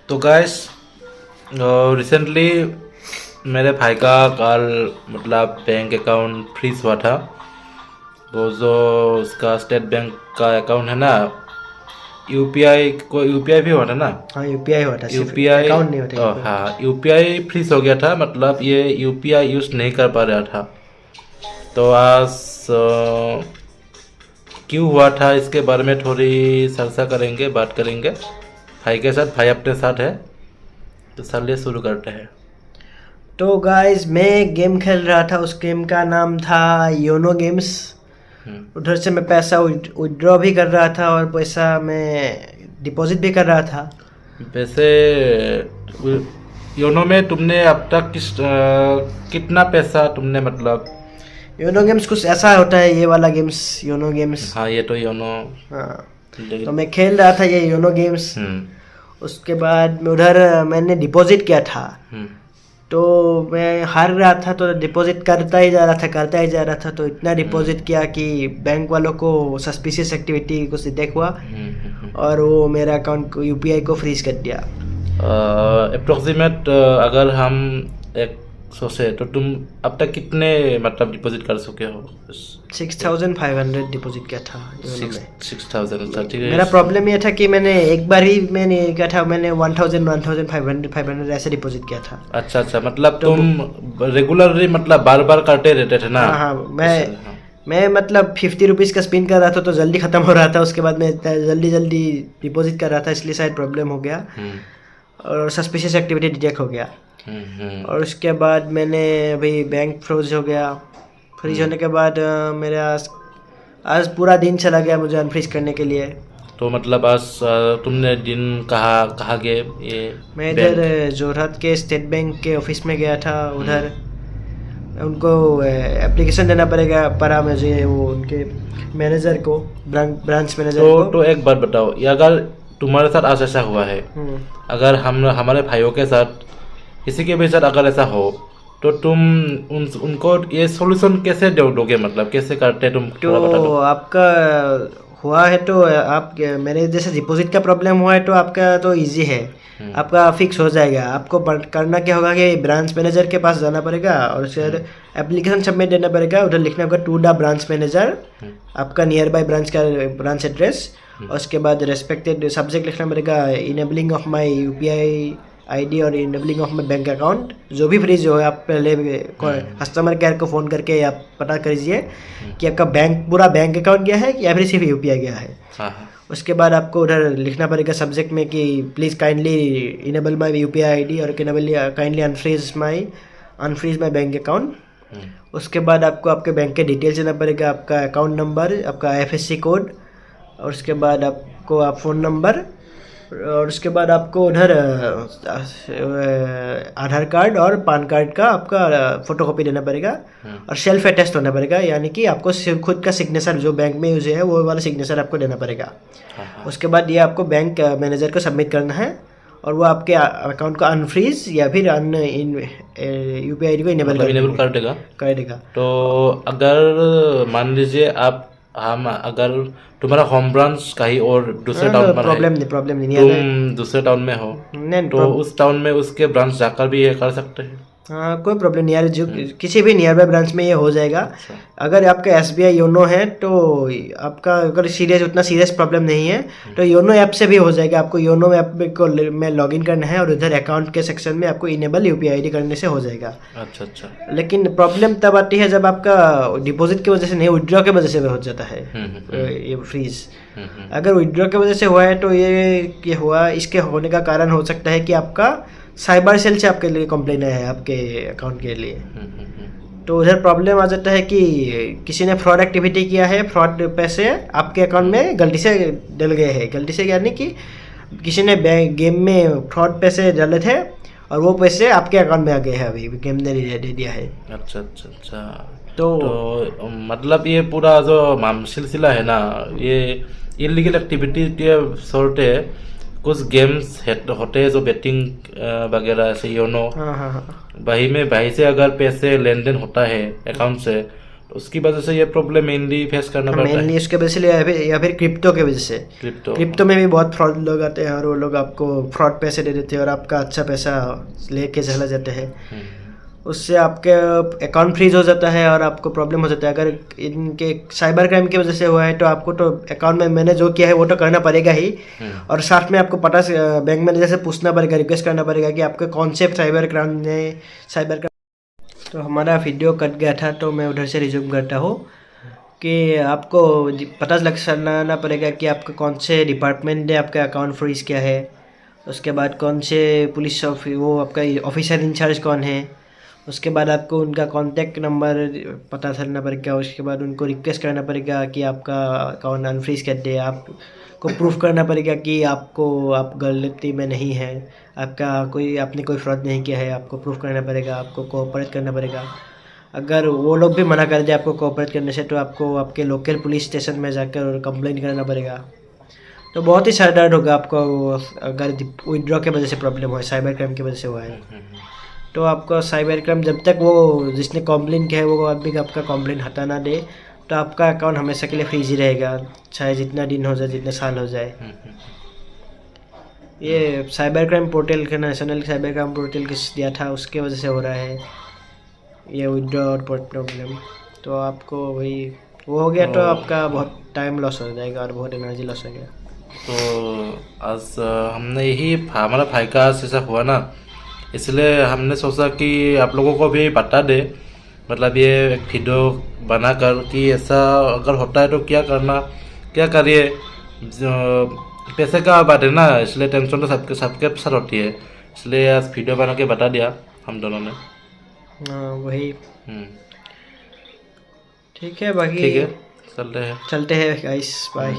तो gas recently मेरे भाई का कल मतलब बैंक अकाउंट फ्रीज हुआ था। वो जो उसका स्टेट बैंक का अकाउंट है ना, यूपीआई भी हुआ था ना। हाँ यूपीआई हुआ था, सिर्फ यूपीआई अकाउंट नहीं होता UPI। हाँ, यूपीआई फ्रीज हो गया था, मतलब ये यूपीआई यूज़ नहीं कर पा रहा था। तो आज क्यों हुआ था इसके बारे में थोड़ी चर्चा करेंगे, बात करेंगे भाई के साथ। भाई अपने साथ है, तो चलिए शुरू करते हैं। तो गाइस मैं गेम खेल रहा था, उस गेम का नाम था योनो गेम्स। उधर से मैं पैसा विड्रॉ भी कर रहा था और पैसा मैं डिपॉजिट भी कर रहा था। वैसे योनो में तुमने अब तक कितना पैसा तुमने मतलब। योनो गेम्स कुछ ऐसा होता है, ये वाला गेम्स योनो गेम्स। हाँ, ये तो योनो। हाँ, तो मैं खेल रहा था ये योनो गेम्स। उसके बाद मैं उधर मैंने डिपॉजिट किया था। तो मैं हार रहा था, तो डिपॉजिट करता ही जा रहा था। तो इतना डिपॉजिट किया कि बैंक वालों को सस्पिशियस एक्टिविटी कुछ देख हुआ और वो मेरा अकाउंट को यूपीआई को फ्रीज कर दिया। अप्रोक्सीमेट अगर हम एक सोचे तो तुम अब तक कितने मतलब डिपॉजिट कर चुके हो? 6500 डिपॉजिट किया था योनो में। 6000। मेरा प्रॉब्लम ये था कि मैंने एक बार ही मैंने किया था, मैंने 1500 ऐसे डिपॉजिट किया था। अच्छा, मतलब तो तुम रेगुलरली मतलब बार बार करते रहते थे ना? हाँ, मैं मतलब 50 रुपीज़ का स्पिन कर रहा था तो जल्दी ख़त्म हो रहा था। उसके बाद मैं जल्दी डिपॉजिट कर रहा था, इसलिए शायद प्रॉब्लम हो गया और सस्पिशियस एक्टिविटी डिटेक्ट हो गया। और उसके बाद मैंने अभी बैंक फ्रोज हो गया। फ्रीज होने के बाद मेरा आज पूरा दिन चला गया मुझे अनफ्रीज करने के लिए। तो मतलब आज तुमने दिन कहाँ गए? ये मैं इधर जोरहाट के स्टेट बैंक के ऑफिस में गया था। उधर उनको एप्लीकेशन देना पड़ा मुझे, वो उनके मैनेजर को, ब्रांच मैनेजर को। तो एक बात बताओ, ये अगर तुम्हारे साथ आज ऐसा हुआ है, अगर हम हमारे भाइयों के साथ किसी के भी साथ अगर ऐसा हो, तो तुम उनको ये सॉल्यूशन कैसे दोगे, मतलब कैसे करते तुम? तो आपका हुआ है तो आप मेरे जैसे डिपॉजिट का प्रॉब्लम हुआ है तो आपका तो इजी है, आपका फिक्स हो जाएगा। आपको करना क्या होगा कि ब्रांच मैनेजर के पास जाना पड़ेगा और फिर एप्लीकेशन सबमिट देना पड़ेगा। उधर लिखना होगा टू द ब्रांच मैनेजर, आपका नियर बाय ब्रांच का ब्रांच एड्रेस। और उसके बाद रेस्पेक्टेड सब्जेक्ट लिखना पड़ेगा enabling of my UPI ID और enabling of my bank account. जो भी फ्रीज हो, आप पहले कस्टमर केयर को फ़ोन करके आप पता करिए कि आपका पूरा बैंक अकाउंट गया है या फिर सिर्फ यूपीआई गया है। उसके बाद आपको उधर लिखना पड़ेगा सब्जेक्ट में कि please kindly enable my UPI ID और काइंडली अनफ्रीज माई बैंक अकाउंट। उसके बाद आपको आपके बैंक के डिटेल्स देना पड़ेगा, आपका अकाउंट नंबर, आपका IFSC कोड, और उसके बाद आपको आप फ़ोन नंबर, और उसके बाद आपको उधर आधार कार्ड और पान कार्ड का आपका फोटोकॉपी देना पड़ेगा और सेल्फ अटेस्ट होना पड़ेगा, यानी कि आपको खुद का सिग्नेचर जो बैंक में यूज है वो वाला सिग्नेचर आपको देना पड़ेगा। उसके बाद ये आपको बैंक मैनेजर को सबमिट करना है और वो आपके अकाउंट को अनफ्रीज या फिर यूपीआई आईडी को इनेबल कर देगा। तो अगर मान लीजिए अगर तुम्हारा होम ब्रांच कहीं और दूसरे टाउन में प्रॉब्लम नहीं तुम दूसरे टाउन में हो, तो उस टाउन में उसके ब्रांच जाकर भी ये कर सकते हैं। हाँ, कोई प्रॉब्लम नहीं यार, जो किसी भी नियर बाय ब्रांच में ये हो जाएगा। अगर आपका SBI योनो है तो आपका अगर उतना सीरियस प्रॉब्लम नहीं है तो योनो ऐप से भी हो जाएगा। आपको योनो ऐप में लॉगिन करना है और उधर अकाउंट के सेक्शन में आपको इनेबल यूपीआई आईडी करने से हो जाएगा। अच्छा। लेकिन प्रॉब्लम तब आती है जब आपका डिपॉजिट की वजह से नहीं, विड्रॉ की वजह से हो जाता है ये फ्रीज। अगर विड्रॉ की वजह से हुआ है तो ये हुआ, इसके होने का कारण हो सकता है कि आपका साइबर सेल से आपके लिए कंप्लेन आया है आपके अकाउंट के लिए। तो उधर प्रॉब्लम आ जाता है कि किसी ने फ्रॉड एक्टिविटी किया है, फ्रॉड पैसे आपके अकाउंट में गलती से डल गए हैं। गलती से यानी कि किसी ने गेम में फ्रॉड पैसे डाले थे और वो पैसे आपके अकाउंट में आ गए हैं, अभी गेम ने दे दिया है। अच्छा। तो मतलब ये पूरा जो सिलसिला है ना, ये इलीगल एक्टिविटी के सॉर्ट है। कुछ गेम्स होते हैं जो बेटिंग वगैरह से योनो, भाई से अगर पैसे लेन देन होता है अकाउंट से, तो उसकी वजह से ये प्रॉब्लम मेनली फेस करना पड़ता है। मेनली उसके वजह से या फिर क्रिप्टो के वजह से। क्रिप्टो में भी बहुत फ्रॉड लोग आते हैं और वो लोग आपको फ्रॉड पैसे दे देते हैं और आपका अच्छा पैसा लेके चला जाते हैं। उससे आपके अकाउंट फ्रीज हो जाता है और आपको प्रॉब्लम हो जाता है। अगर इनके साइबर क्राइम की वजह से हुआ है तो आपको तो अकाउंट में मैंने जो किया है वो तो करना पड़ेगा ही, और साथ में आपको पता से बैंक मैनेजर से पूछना पड़ेगा, रिक्वेस्ट करना पड़ेगा कि आपके कौन से साइबर क्राइम। तो हमारा वीडियो कट गया था तो मैं उधर से रिज्यूम करता हूँ कि आपको पता लगाना पड़ेगा कि आपका कौन से डिपार्टमेंट ने आपका अकाउंट फ्रीज किया है। उसके बाद कौन से पुलिस वो आपका ऑफिसर इंचार्ज कौन है। उसके बाद आपको उनका कॉन्टैक्ट नंबर पता चलना पड़ेगा। उसके बाद उनको रिक्वेस्ट करना पड़ेगा कि आपका अकाउंट अनफ्रीज कर दे। आपको प्रूफ करना पड़ेगा कि आप गलती में नहीं है, आपने कोई फ्रॉड नहीं किया है। आपको प्रूफ करना पड़ेगा, आपको कोऑपरेट करना पड़ेगा। अगर वो लोग भी मना कर दे आपको कोऑपरेट करने से तो आपको आपके लोकल पुलिस स्टेशन में जाकर कंप्लेंट करना पड़ेगा। तो बहुत ही सर होगा आपको अगर विड्रॉ के वजह से प्रॉब्लम हो, साइबर क्राइम की वजह से हुआ है। तो आपका साइबर क्राइम जब तक वो जिसने कॉम्प्लेन किया है वो आदमी आपका कॉम्प्लेन हटा ना दे तो आपका अकाउंट हमेशा के लिए फ्रीज ही रहेगा, चाहे जितना दिन हो जाए, जितने साल हो जाए। ये साइबर क्राइम पोर्टल का नेशनल साइबर क्राइम पोर्टल किस दिया था उसके वजह से हो रहा है ये विड्रॉ और प्रॉब्लम। तो आपको वही वो हो गया तो आपका बहुत टाइम लॉस हो जाएगा और बहुत एनर्जी लॉस हो गया। तो आज हमने यही हमारा भाई का ऐसा हुआ ना, इसलिए हमने सोचा कि आप लोगों को भी बता दे, मतलब ये एक वीडियो बनाकर कि ऐसा अगर होता है तो क्या करिए। पैसे का बात है ना, इसलिए टेंशन तो सबके साथ होती है, इसलिए आज वीडियो बना के बता दिया हम दोनों ने। वही ठीक है, बाकी ठीक है, चलते हैं गाइस, बाय।